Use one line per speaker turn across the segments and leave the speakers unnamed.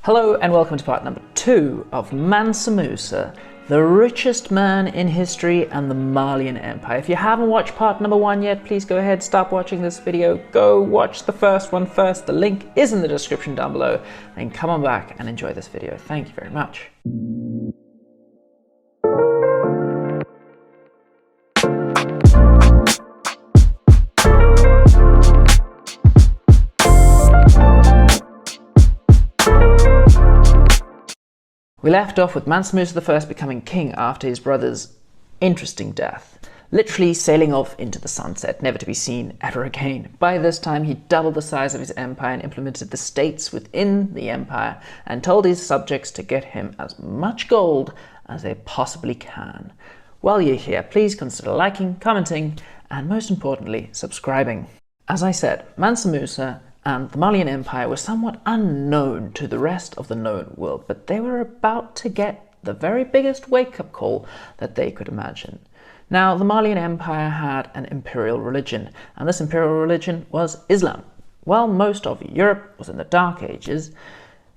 Hello and welcome to part number 2 of Mansa Musa, the richest man in history and the Malian Empire. If you haven't watched part number 1 yet, please go ahead, stop watching this video, go watch the first one first. The link is in the description down below, and come on back and enjoy this video. Thank you very much. We left off with Mansa Musa I becoming king after his brother's interesting death, literally sailing off into the sunset, never to be seen ever again. By this time, he doubled the size of his empire and implemented the states within the empire and told his subjects to get him as much gold as they possibly can. While you're here, please consider liking, commenting, and most importantly, subscribing. As I said, Mansa Musa and the Malian Empire were somewhat unknown to the rest of the known world, but they were about to get the very biggest wake-up call that they could imagine. Now, the Malian Empire had an imperial religion, and this imperial religion was Islam. While most of Europe was in the Dark Ages,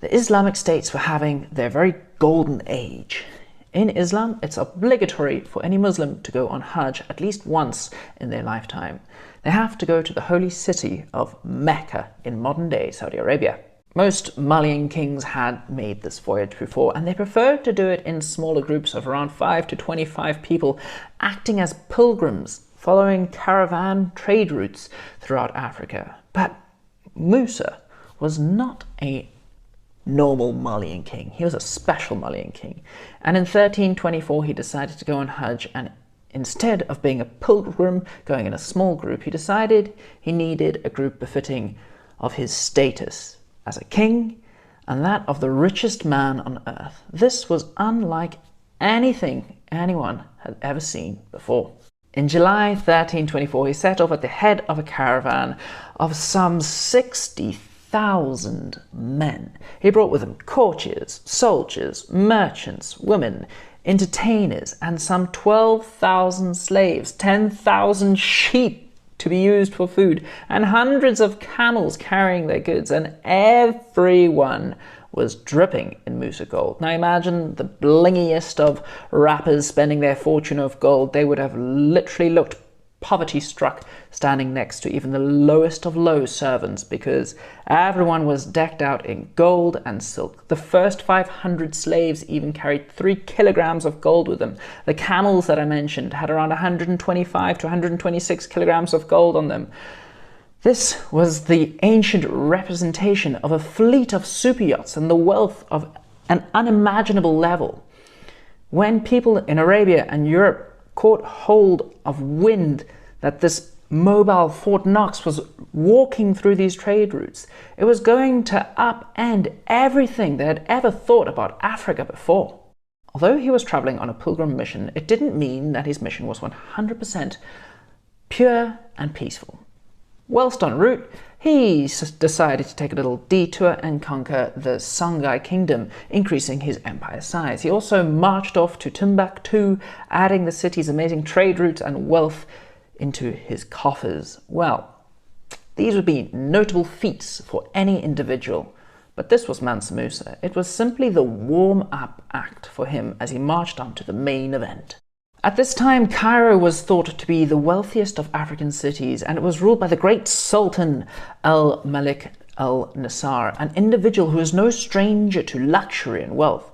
the Islamic states were having their very golden age. In Islam, it's obligatory for any Muslim to go on Hajj at least once in their lifetime. They have to go to the holy city of Mecca in modern-day Saudi Arabia. Most Malian kings had made this voyage before, and they preferred to do it in smaller groups of around 5 to 25 people, acting as pilgrims, following caravan trade routes throughout Africa. But Musa was not a normal Malian king. He was a special Malian king. And in 1324, he decided to go on Hajj, and instead of being a pilgrim going in a small group, he decided he needed a group befitting of his status as a king and that of the richest man on earth. This was unlike anything anyone had ever seen before. In July 1324, he set off at the head of a caravan of some 60,000 men. He brought with him courtiers, soldiers, merchants, women, entertainers, and some 12,000 slaves, 10,000 sheep to be used for food, and hundreds of camels carrying their goods, and everyone was dripping in Musa gold. Now imagine the blingiest of rappers spending their fortune of gold. They would have literally looked poverty-struck standing next to even the lowest of low servants, because everyone was decked out in gold and silk. The first 500 slaves even carried 3 kilograms of gold with them. The camels that I mentioned had around 125 to 126 kilograms of gold on them. This was the ancient representation of a fleet of super yachts and the wealth of an unimaginable level. When people in Arabia and Europe caught hold of wind that this mobile Fort Knox was walking through these trade routes, it was going to upend everything they had ever thought about Africa before. Although he was traveling on a pilgrim mission, it didn't mean that his mission was 100% pure and peaceful. Whilst en route, he decided to take a little detour and conquer the Songhai kingdom, increasing his empire size. He also marched off to Timbuktu, adding the city's amazing trade routes and wealth into his coffers. Well, these would be notable feats for any individual, but this was Mansa Musa. It was simply the warm-up act for him as he marched on to the main event. At this time, Cairo was thought to be the wealthiest of African cities, and it was ruled by the great Sultan al-Malik al-Nasser, an individual who was no stranger to luxury and wealth.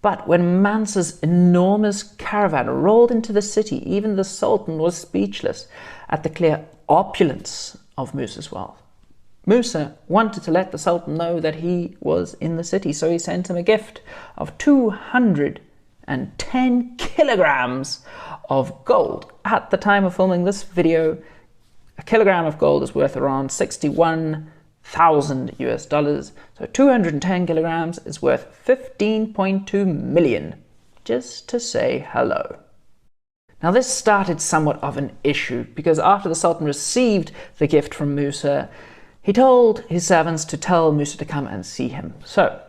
But when Mansa's enormous caravan rolled into the city, even the Sultan was speechless at the clear opulence of Musa's wealth. Musa wanted to let the Sultan know that he was in the city, so he sent him a gift of 210 kilograms of gold. At the time of filming this video, a kilogram of gold is worth around 61,000 US dollars. So 210 kilograms is worth 15.2 million, just to say hello. Now this started somewhat of an issue, because after the Sultan received the gift from Musa, he told his servants to tell Musa to come and see him. So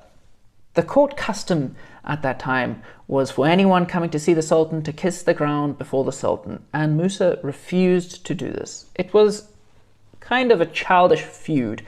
the court custom at that time was for anyone coming to see the Sultan to kiss the ground before the Sultan, and Musa refused to do this. It was kind of a childish feud.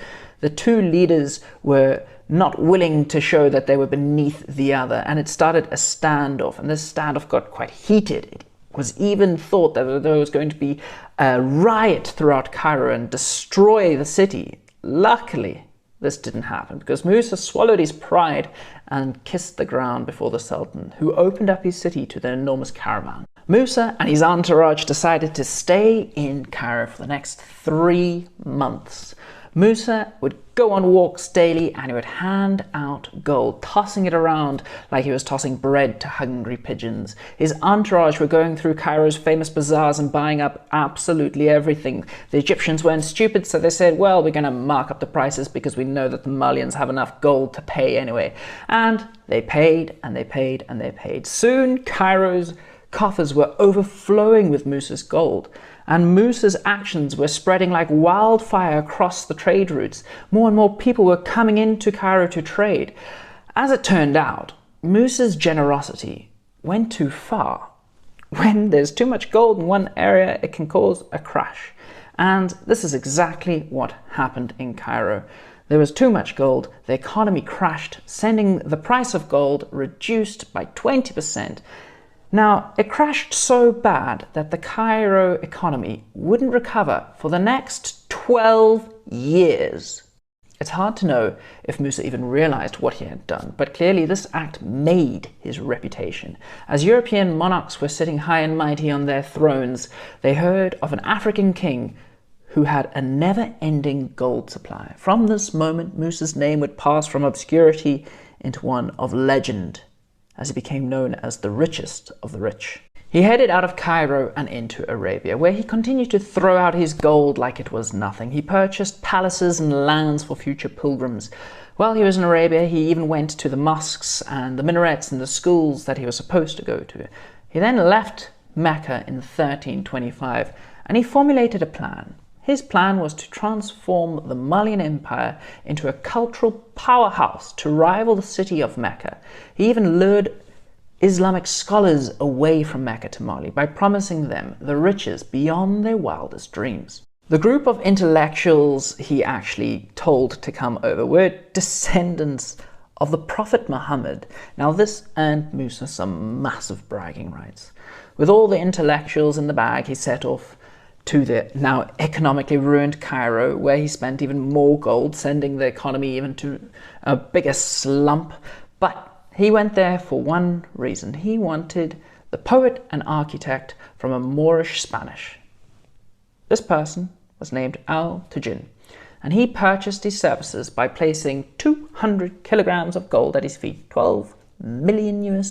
The two leaders were not willing to show that they were beneath the other, and it started a standoff, and this standoff got quite heated. It was even thought that there was going to be a riot throughout Cairo and destroy the city. Luckily, this didn't happen because Musa swallowed his pride and kissed the ground before the Sultan, who opened up his city to the enormous caravan. Musa and his entourage decided to stay in Cairo for the next 3 months. Musa would go on walks daily and he would hand out gold, tossing it around like he was tossing bread to hungry pigeons. His entourage were going through Cairo's famous bazaars and buying up absolutely everything. The Egyptians weren't stupid, so they said, well, we're going to mark up the prices because we know that the Malians have enough gold to pay anyway. And they paid and they paid and they paid. Soon Cairo's coffers were overflowing with Musa's gold. And Musa's actions were spreading like wildfire across the trade routes. More and more people were coming into Cairo to trade. As it turned out, Musa's generosity went too far. When there's too much gold in one area, it can cause a crash. And this is exactly what happened in Cairo. There was too much gold, the economy crashed, sending the price of gold reduced by 20%. Now, it crashed so bad that the Cairo economy wouldn't recover for the next 12 years. It's hard to know if Musa even realized what he had done, but clearly this act made his reputation. As European monarchs were sitting high and mighty on their thrones, they heard of an African king who had a never-ending gold supply. From this moment, Musa's name would pass from obscurity into one of legend, as he became known as the richest of the rich. He headed out of Cairo and into Arabia, where he continued to throw out his gold like it was nothing. He purchased palaces and lands for future pilgrims. While he was in Arabia, he even went to the mosques and the minarets and the schools that he was supposed to go to. He then left Mecca in 1325, and he formulated a plan. His plan was to transform the Malian Empire into a cultural powerhouse to rival the city of Mecca. He even lured Islamic scholars away from Mecca to Mali by promising them the riches beyond their wildest dreams. The group of intellectuals he actually told to come over were descendants of the Prophet Muhammad. Now this earned Musa some massive bragging rights. With all the intellectuals in the bag, he set off to the now economically ruined Cairo, where he spent even more gold, sending the economy even to a bigger slump. But he went there for one reason. He wanted the poet and architect from a Moorish Spanish. This person was named Al-Tujin, and he purchased his services by placing 200 kilograms of gold at his feet, $12 million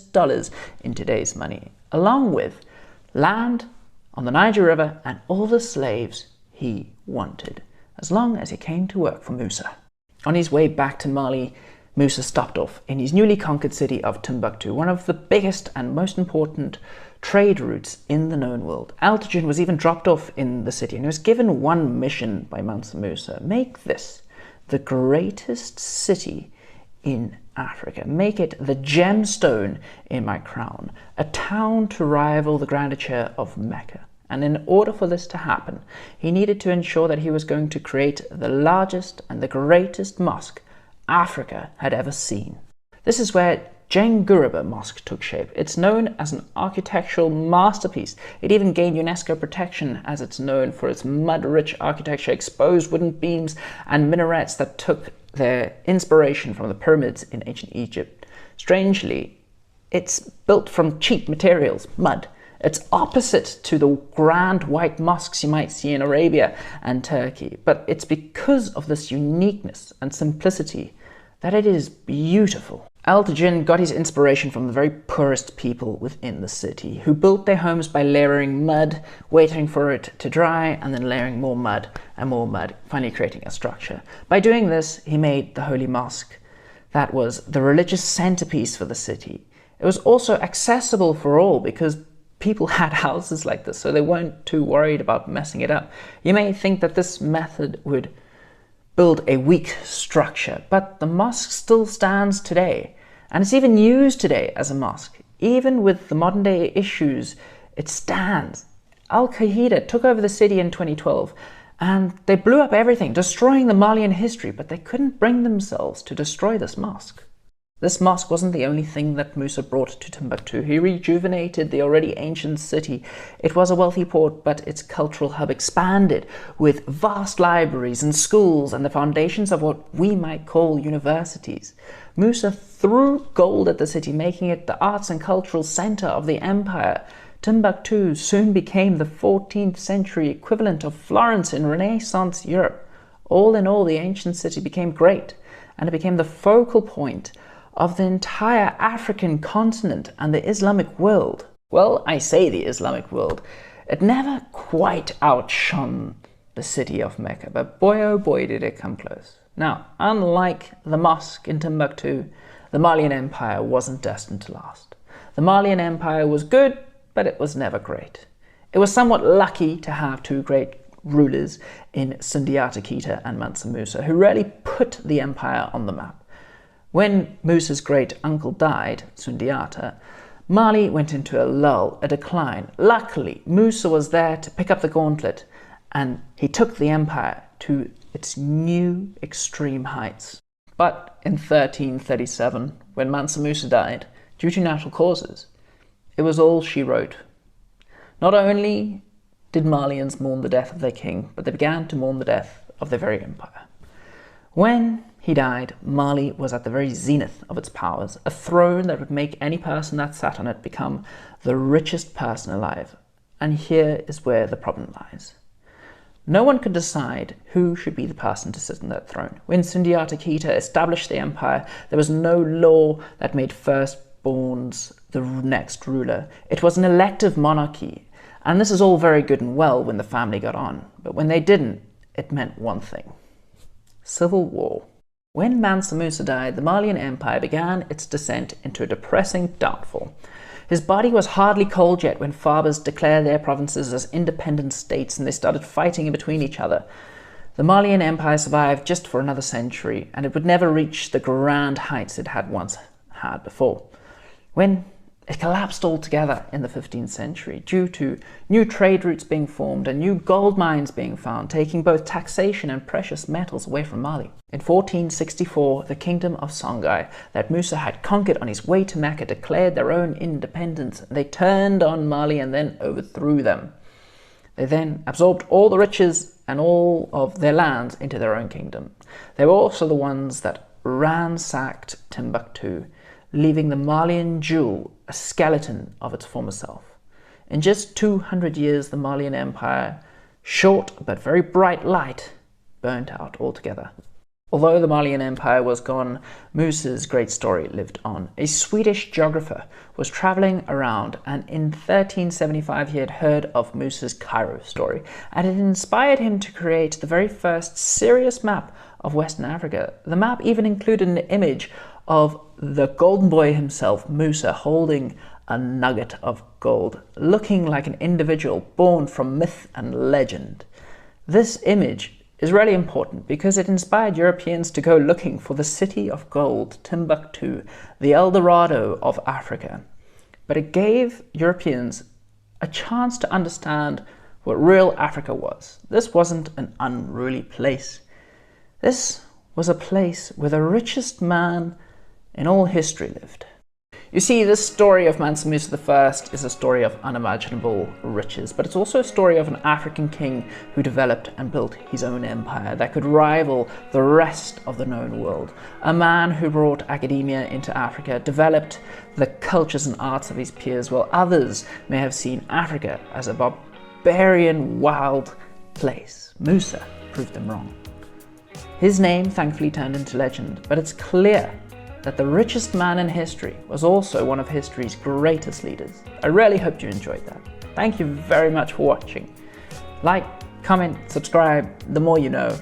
in today's money, along with land on the Niger River and all the slaves he wanted, as long as he came to work for Musa. On his way back to Mali, Musa stopped off in his newly conquered city of Timbuktu, one of the biggest and most important trade routes in the known world. Al-Tujin was even dropped off in the city, and he was given one mission by Mansa Musa: make this the greatest city in Africa. Make it the gemstone in my crown, a town to rival the grandeur of Mecca. And in order for this to happen, he needed to ensure that he was going to create the largest and the greatest mosque Africa had ever seen. This is where Djengurube Mosque took shape. It's known as an architectural masterpiece. It even gained UNESCO protection, as it's known for its mud-rich architecture, exposed wooden beams and minarets that took their inspiration from the pyramids in ancient Egypt. Strangely, it's built from cheap materials, mud. It's opposite to the grand white mosques you might see in Arabia and Turkey, but it's because of this uniqueness and simplicity that it is beautiful. Al-Tujin got his inspiration from the very poorest people within the city, who built their homes by layering mud, waiting for it to dry, and then layering more mud and more mud, finally creating a structure. By doing this, he made the Holy Mosque. That was the religious centerpiece for the city. It was also accessible for all because people had houses like this, so they weren't too worried about messing it up. You may think that this method would build a weak structure, but the mosque still stands today, and it's even used today as a mosque. Even with the modern day issues, it stands. Al-Qaeda took over the city in 2012, And they blew up everything, destroying the Malian history, but they couldn't bring themselves to destroy this mosque. This mosque wasn't the only thing that Musa brought to Timbuktu. He rejuvenated the already ancient city. It was a wealthy port, but its cultural hub expanded with vast libraries and schools and the foundations of what we might call universities. Musa threw gold at the city, making it the arts and cultural center of the empire. Timbuktu soon became the 14th century equivalent of Florence in Renaissance Europe. All in all, the ancient city became great, and it became the focal point of the entire African continent and the Islamic world. Well, I say the Islamic world. It never quite outshone the city of Mecca, but boy oh boy did it come close. Now, unlike the mosque in Timbuktu, the Malian Empire wasn't destined to last. The Malian Empire was good, but it was never great. It was somewhat lucky to have two great rulers in Sundiata Keita and Mansa Musa, who really put the empire on the map. When Musa's great uncle died, Sundiata, Mali went into a lull, a decline. Luckily, Musa was there to pick up the gauntlet, and he took the empire to its new extreme heights. But in 1337, when Mansa Musa died, due to natural causes, it was all she wrote. Not only did Malians mourn the death of their king, but they began to mourn the death of their very empire. When he died, Mali was at the very zenith of its powers, a throne that would make any person that sat on it become the richest person alive. And here is where the problem lies. No one could decide who should be the person to sit on that throne. When Sundiata Keita established the empire, there was no law that made firstborns the next ruler. It was an elective monarchy, and this is all very good and well when the family got on, but when they didn't, it meant one thing: civil war. When Mansa Musa died, the Malian Empire began its descent into a depressing downfall. His body was hardly cold yet when Farbers declared their provinces as independent states, and they started fighting in between each other. The Malian Empire survived just for another century, and it would never reach the grand heights it had once had before. When it collapsed altogether in the 15th century due to new trade routes being formed and new gold mines being found, taking both taxation and precious metals away from Mali. In 1464, the kingdom of Songhai that Musa had conquered on his way to Mecca declared their own independence. They turned on Mali and then overthrew them. They then absorbed all the riches and all of their lands into their own kingdom. They were also the ones that ransacked Timbuktu, leaving the Malian jewel a skeleton of its former self. In just 200 years, the Malian Empire, short but very bright light, burnt out altogether. Although the Malian Empire was gone, Musa's great story lived on. A Swedish geographer was traveling around, and in 1375 he had heard of Musa's Cairo story, and it inspired him to create the very first serious map of Western Africa. The map even included an image of the golden boy himself, Musa, holding a nugget of gold, looking like an individual born from myth and legend. This image is really important because it inspired Europeans to go looking for the city of gold, Timbuktu, the El Dorado of Africa. But it gave Europeans a chance to understand what real Africa was. This wasn't an unruly place. This was a place where the richest man in all history lived. You see, this story of Mansa Musa I is a story of unimaginable riches, but it's also a story of an African king who developed and built his own empire that could rival the rest of the known world. A man who brought academia into Africa, developed the cultures and arts of his peers, while others may have seen Africa as a barbarian, wild place. Musa proved them wrong. His name thankfully turned into legend, but it's clear that the richest man in history was also one of history's greatest leaders. I really hope you enjoyed that. Thank you very much for watching. Like, comment, subscribe, the more you know.